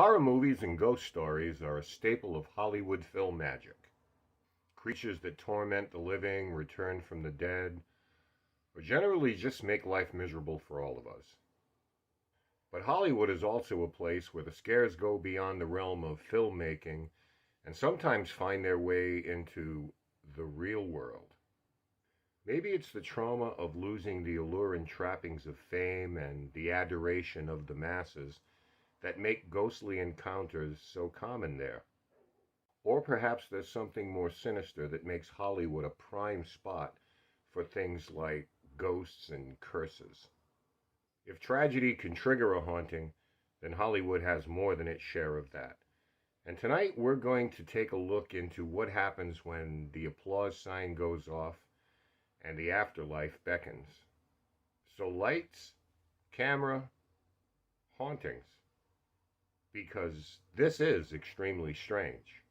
Horror movies and ghost stories are a staple of Hollywood film magic. Creatures that torment the living, return from the dead, or generally just make life miserable for all of us. But Hollywood is also a place where the scares go beyond the realm of filmmaking and sometimes find their way into the real world. Maybe it's the trauma of losing the allure and trappings of fame and the adoration of the masses that make ghostly encounters so common there. Or perhaps there's something more sinister that makes Hollywood a prime spot for things like ghosts and curses. If tragedy can trigger a haunting, then Hollywood has more than its share of that. And tonight we're going to take a look into what happens when the applause sign goes off and the afterlife beckons. So lights, camera, hauntings. Because this is extremely strange.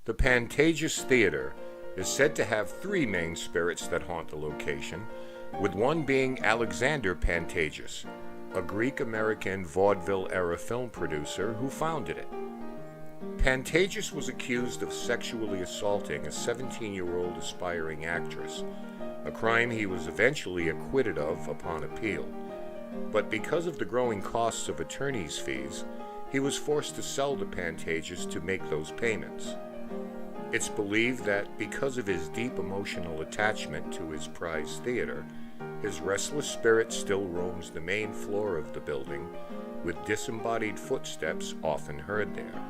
The Pantages Theater is said to have three main spirits that haunt the location, with one being Alexander Pantages, a Greek-American vaudeville-era film producer who founded it. Pantages was accused of sexually assaulting a 17-year-old aspiring actress, a crime he was eventually acquitted of upon appeal. But because of the growing costs of attorney's fees, he was forced to sell the Pantages to make those payments. It's believed that because of his deep emotional attachment to his prized theater, his restless spirit still roams the main floor of the building, with disembodied footsteps often heard there.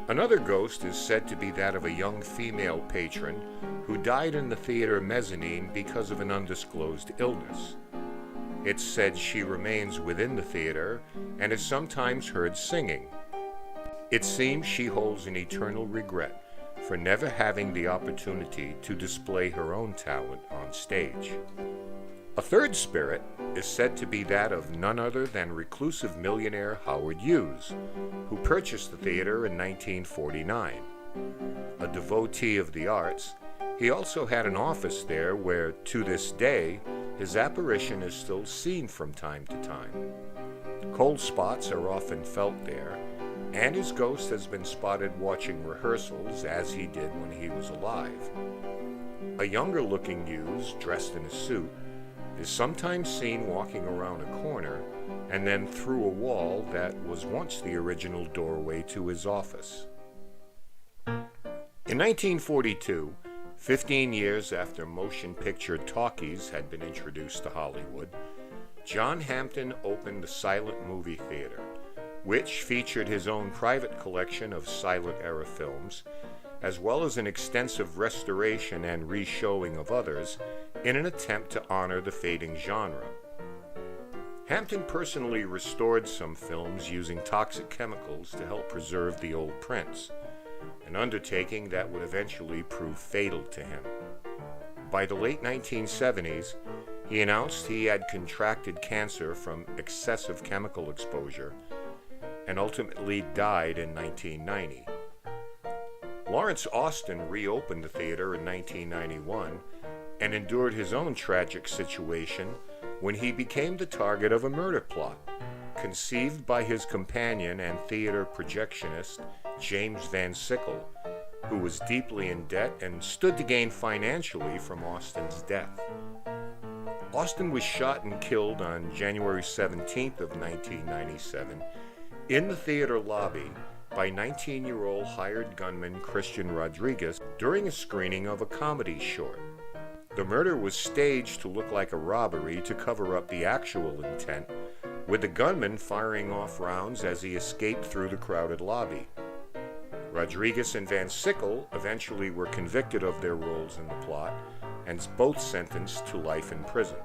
Another ghost is said to be that of a young female patron who died in the theater mezzanine because of an undisclosed illness. It's said she remains within the theater and is sometimes heard singing. It seems she holds an eternal regret for never having the opportunity to display her own talent on stage. A third spirit is said to be that of none other than reclusive millionaire Howard Hughes, who purchased the theater in 1949. A devotee of the arts, he also had an office there where, to this day, his apparition is still seen from time to time. Cold spots are often felt there, and his ghost has been spotted watching rehearsals as he did when he was alive. A younger-looking Hughes, dressed in a suit, is sometimes seen walking around a corner and then through a wall that was once the original doorway to his office. In 1942, 15 years after motion picture talkies had been introduced to Hollywood, John Hampton opened the Silent Movie Theater, which featured his own private collection of silent-era films, as well as an extensive restoration and re-showing of others in an attempt to honor the fading genre. Hampton personally restored some films using toxic chemicals to help preserve the old prints, an undertaking that would eventually prove fatal to him. By the late 1970s, he announced he had contracted cancer from excessive chemical exposure and ultimately died in 1990. Lawrence Austin reopened the theater in 1991 and endured his own tragic situation when he became the target of a murder plot, conceived by his companion and theater projectionist, James Van Sickle, who was deeply in debt and stood to gain financially from Austin's death. Austin was shot and killed on January 17th of 1997 in the theater lobby by 19-year-old hired gunman Christian Rodriguez during a screening of a comedy short. The murder was staged to look like a robbery to cover up the actual intent, with the gunman firing off rounds as he escaped through the crowded lobby. Rodriguez and Van Sickle eventually were convicted of their roles in the plot and both sentenced to life in prison.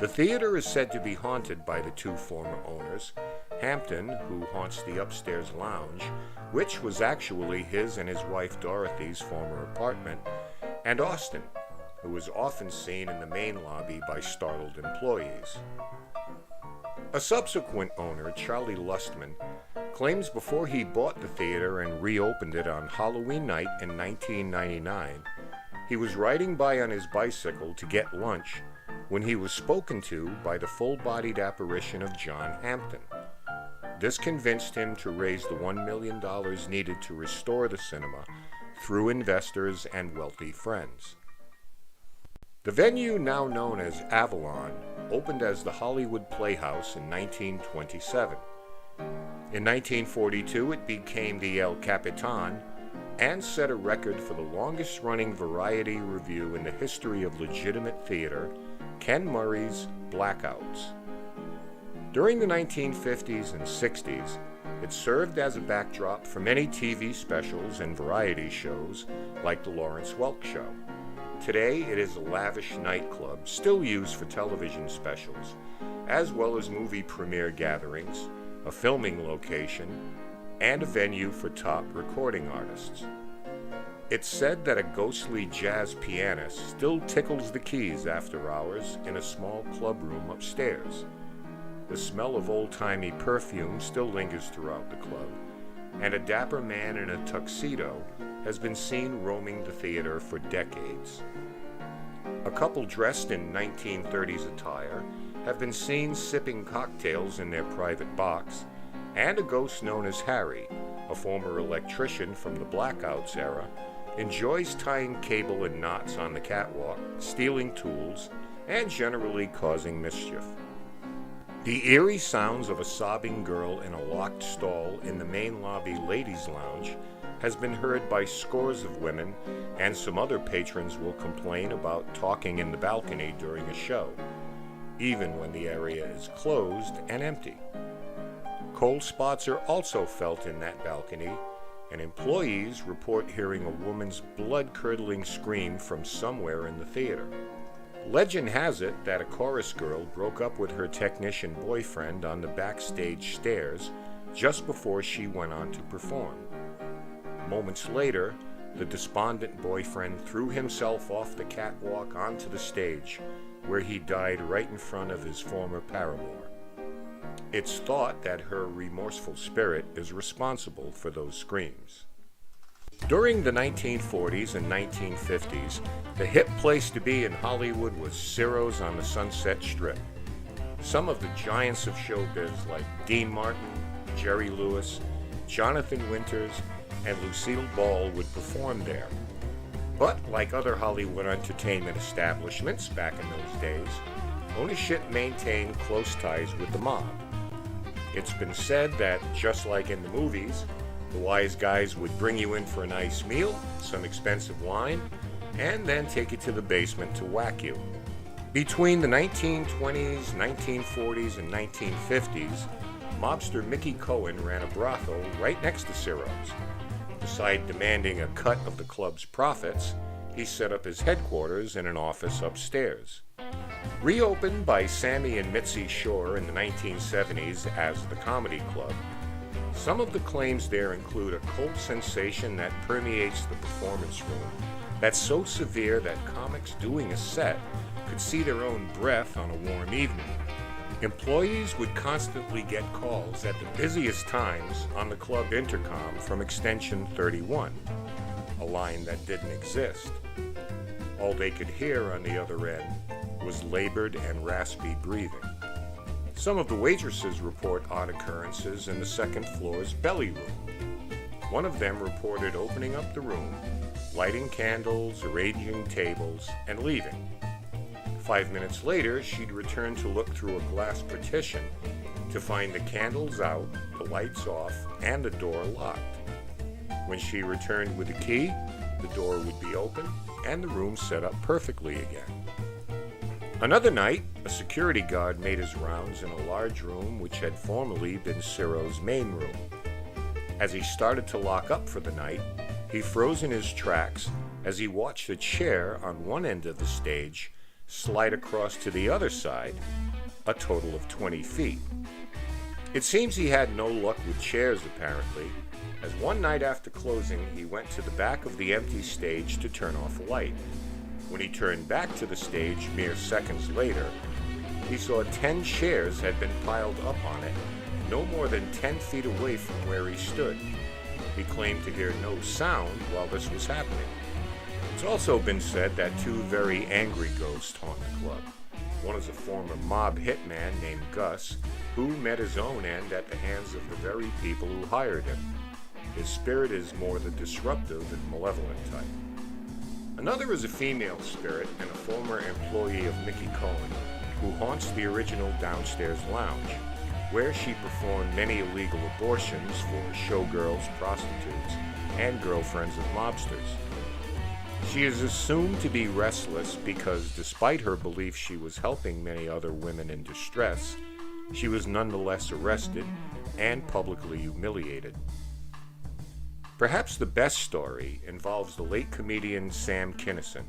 The theater is said to be haunted by the two former owners, Hampton, who haunts the upstairs lounge, which was actually his and his wife Dorothy's former apartment, and Austin, who was often seen in the main lobby by startled employees. A subsequent owner, Charlie Lustman, claims before he bought the theater and reopened it on Halloween night in 1999, he was riding by on his bicycle to get lunch when he was spoken to by the full-bodied apparition of John Hampton. This convinced him to raise the $1 million needed to restore the cinema through investors and wealthy friends. The venue, now known as Avalon, opened as the Hollywood Playhouse in 1927. In 1942, it became the El Capitan and set a record for the longest-running variety review in the history of legitimate theater, Ken Murray's Blackouts. During the 1950s and 60s, it served as a backdrop for many TV specials and variety shows like The Lawrence Welk Show. Today, it is a lavish nightclub still used for television specials, as well as movie premiere gatherings, a filming location, and a venue for top recording artists. It's said that a ghostly jazz pianist still tickles the keys after hours in a small club room upstairs. The smell of old-timey perfume still lingers throughout the club, and a dapper man in a tuxedo has been seen roaming the theater for decades. A couple dressed in 1930s attire have been seen sipping cocktails in their private box, and a ghost known as Harry, a former electrician from the Blackouts era, enjoys tying cable in knots on the catwalk, stealing tools, and generally causing mischief. The eerie sounds of a sobbing girl in a locked stall in the main lobby ladies' lounge has been heard by scores of women, and some other patrons will complain about talking in the balcony during a show, even when the area is closed and empty. Cold spots are also felt in that balcony, and employees report hearing a woman's blood-curdling scream from somewhere in the theater. Legend has it that a chorus girl broke up with her technician boyfriend on the backstage stairs just before she went on to perform. Moments later, the despondent boyfriend threw himself off the catwalk onto the stage, where he died right in front of his former paramour. It's thought that her remorseful spirit is responsible for those screams. During the 1940s and 1950s, the hip place to be in Hollywood was Ciro's on the Sunset Strip. Some of the giants of showbiz like Dean Martin, Jerry Lewis, Jonathan Winters, and Lucille Ball would perform there. But like other Hollywood entertainment establishments back in those days, ownership maintained close ties with the mob. It's been said that, just like in the movies, the wise guys would bring you in for a nice meal, some expensive wine, and then take you to the basement to whack you. Between the 1920s, 1940s, and 1950s, mobster Mickey Cohen ran a brothel right next to Ciro's. Beside demanding a cut of the club's profits, he set up his headquarters in an office upstairs. Reopened by Sammy and Mitzi Shore in the 1970s as the Comedy Club, some of the claims there include a cult sensation that permeates the performance room that's so severe that comics doing a set could see their own breath on a warm evening. Employees would constantly get calls at the busiest times on the club intercom from extension 31, a line that didn't exist. All they could hear on the other end was labored and raspy breathing. Some of the waitresses report odd occurrences in the second floor's belly room. One of them reported opening up the room, lighting candles, arranging tables, and leaving. 5 minutes later, she'd return to look through a glass partition to find the candles out, the lights off, and the door locked. When she returned with the key, the door would be open and the room set up perfectly again. Another night, a security guard made his rounds in a large room which had formerly been Ciro's main room. As he started to lock up for the night, he froze in his tracks as he watched a chair on one end of the stage slide across to the other side, a total of 20 feet. It seems he had no luck with chairs apparently, as one night after closing he went to the back of the empty stage to turn off a light. When he turned back to the stage mere seconds later, he saw 10 chairs had been piled up on it, no more than 10 feet away from where he stood. He claimed to hear no sound while this was happening. It's also been said that two very angry ghosts haunt the club. One is a former mob hitman named Gus, who met his own end at the hands of the very people who hired him. His spirit is more the disruptive and malevolent type. Another is a female spirit and a former employee of Mickey Cohen, who haunts the original downstairs lounge, where she performed many illegal abortions for showgirls, prostitutes, and girlfriends of mobsters. She is assumed to be restless because, despite her belief she was helping many other women in distress, she was nonetheless arrested and publicly humiliated. Perhaps the best story involves the late comedian Sam Kinison.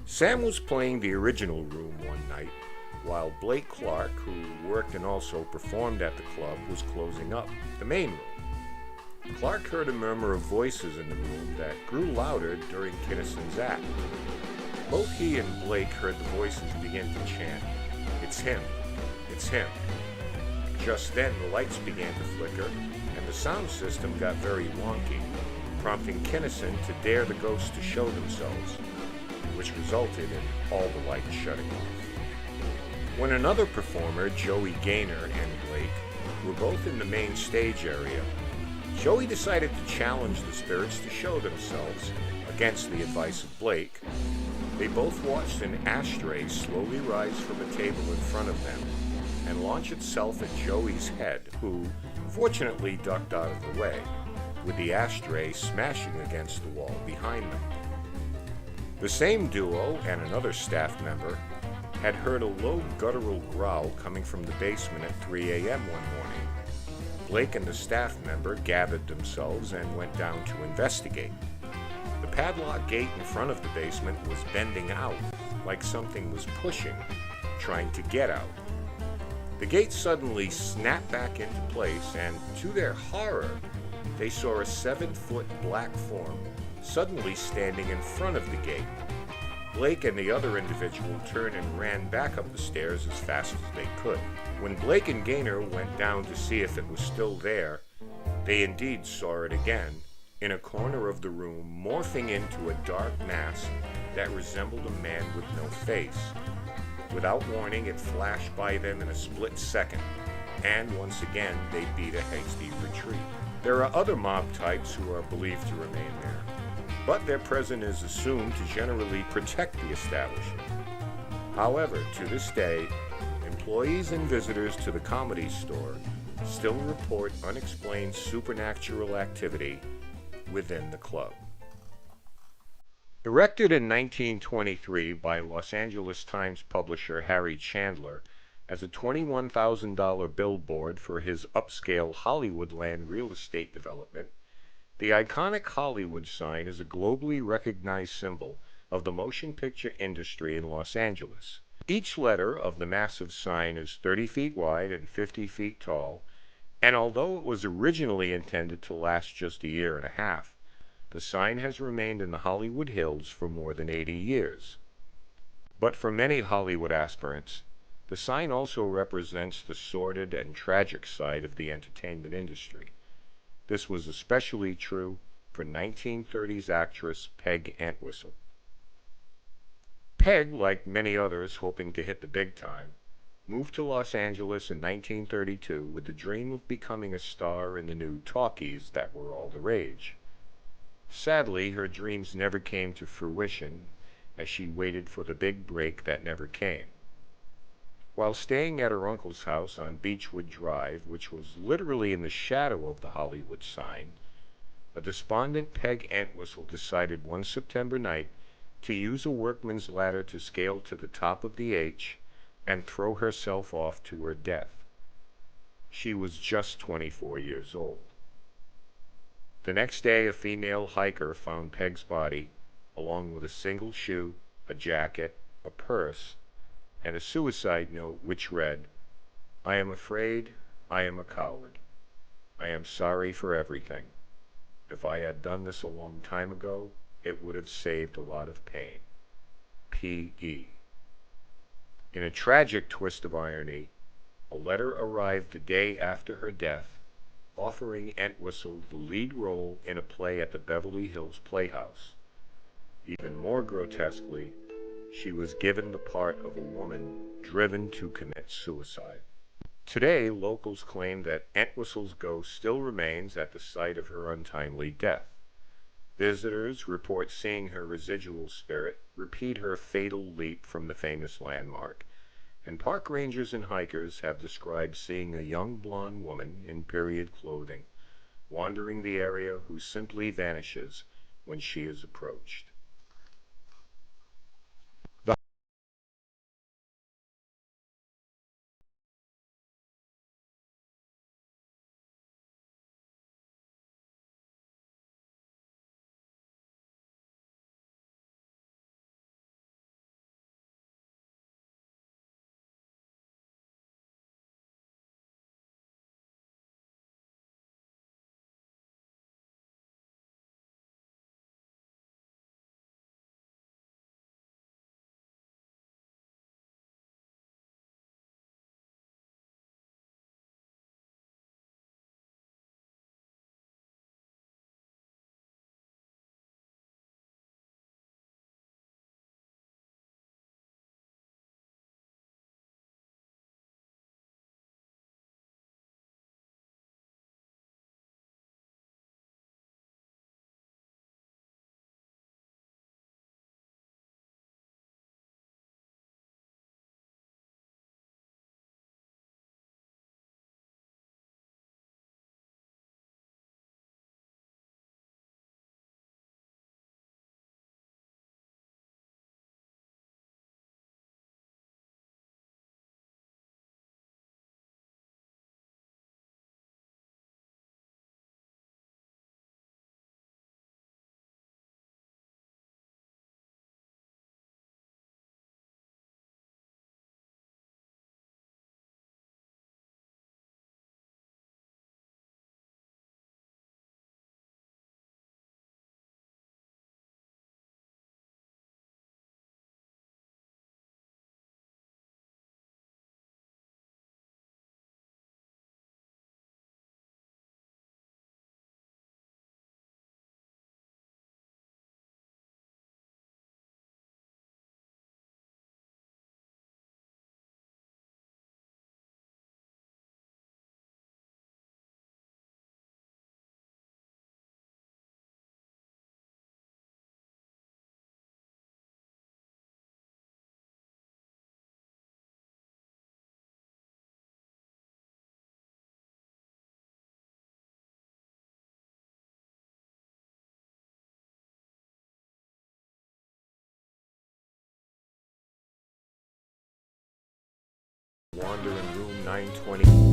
Sam was playing the original room one night, while Blake Clark, who worked and also performed at the club, was closing up the main room. Clark heard a murmur of voices in the room that grew louder during Kinison's act. Both he and Blake heard the voices begin to chant, "It's him, it's him." Just then the lights began to flicker and the sound system got very wonky, prompting Kinison to dare the ghosts to show themselves, which resulted in all the lights shutting off. When another performer, Joey Gaynor, and Blake were both in the main stage area, Joey decided to challenge the spirits to show themselves against the advice of Blake. They both watched an ashtray slowly rise from a table in front of them and launch itself at Joey's head, who fortunately ducked out of the way, with the ashtray smashing against the wall behind them. The same duo and another staff member had heard a low guttural growl coming from the basement at 3 a.m. one morning. Blake and the staff member gathered themselves and went down to investigate. The padlock gate in front of the basement was bending out, like something was pushing, trying to get out. The gate suddenly snapped back into place, and to their horror, they saw a 7-foot black form suddenly standing in front of the gate. Blake and the other individual turned and ran back up the stairs as fast as they could. When Blake and Gaynor went down to see if it was still there, they indeed saw it again, in a corner of the room, morphing into a dark mass that resembled a man with no face. Without warning, it flashed by them in a split second, and once again they beat a hasty retreat. There are other mob types who are believed to remain there, but their presence is assumed to generally protect the establishment. However, to this day, employees and visitors to the Comedy Store still report unexplained supernatural activity within the club. Erected in 1923 by Los Angeles Times publisher Harry Chandler as a $21,000 billboard for his upscale Hollywoodland real estate development, the iconic Hollywood sign is a globally recognized symbol of the motion picture industry in Los Angeles. Each letter of the massive sign is 30 feet wide and 50 feet tall, and although it was originally intended to last just a year and a half, the sign has remained in the Hollywood Hills for more than 80 years. But for many Hollywood aspirants, the sign also represents the sordid and tragic side of the entertainment industry. This was especially true for 1930s actress Peg Entwistle. Peg, like many others hoping to hit the big time, moved to Los Angeles in 1932 with the dream of becoming a star in the new talkies that were all the rage. Sadly, her dreams never came to fruition as she waited for the big break that never came. While staying at her uncle's house on Beechwood Drive, which was literally in the shadow of the Hollywood sign, a despondent Peg Entwistle decided one September night to use a workman's ladder to scale to the top of the H and throw herself off to her death. She was just 24 years old. The next day, a female hiker found Peg's body, along with a single shoe, a jacket, a purse, and a suicide note which read, "I am afraid I am a coward. I am sorry for everything. If I had done this a long time ago, it would have saved a lot of pain. P.E." In a tragic twist of irony, A letter arrived the day after her death, offering Entwistle the lead role in a play at the Beverly Hills Playhouse. Even more grotesquely, she was given the part of a woman driven to commit suicide. Today, locals claim that Entwistle's ghost still remains at the site of her untimely death. Visitors report seeing her residual spirit repeat her fatal leap from the famous landmark, and park rangers and hikers have described seeing a young blonde woman in period clothing wandering the area who simply vanishes when she is approached. The Wander in room 920.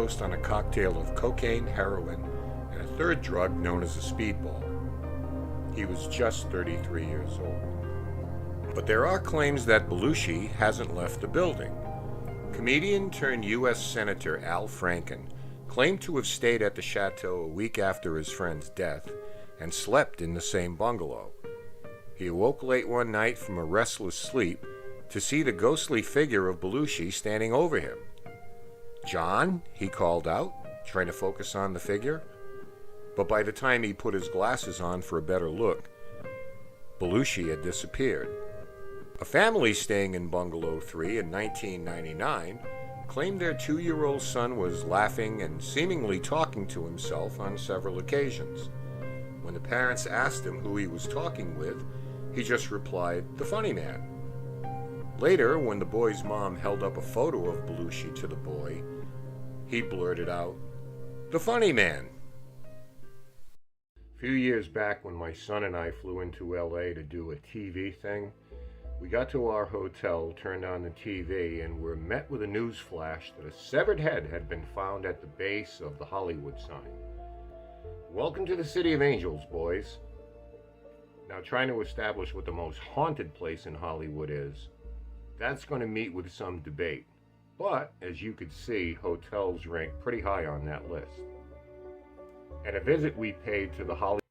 overdosed on a cocktail of cocaine, heroin, and a third drug known as a speedball. He was just 33 years old. But there are claims that Belushi hasn't left the building. Comedian turned U.S. Senator Al Franken claimed to have stayed at the chateau a week after his friend's death and slept in the same bungalow. He awoke late one night from a restless sleep to see the ghostly figure of Belushi standing over him. "John," he called out, trying to focus on the figure. But by the time he put his glasses on for a better look, Belushi had disappeared. A family staying in Bungalow 3 in 1999 claimed their 2-year-old son was laughing and seemingly talking to himself on several occasions. When the parents asked him who he was talking with, he just replied, "The funny man." Later, when the boy's mom held up a photo of Belushi to the boy, he blurted out, "The funny man." A few years back, when my son and I flew into LA to do a TV thing, we got to our hotel, turned on the TV, and were met with a news flash that a severed head had been found at the base of the Hollywood sign. "Welcome to the City of Angels, boys." Now, trying to establish what the most haunted place in Hollywood is, that's going to meet with some debate. But, as you could see, hotels rank pretty high on that list. And a visit we paid to the Hollywood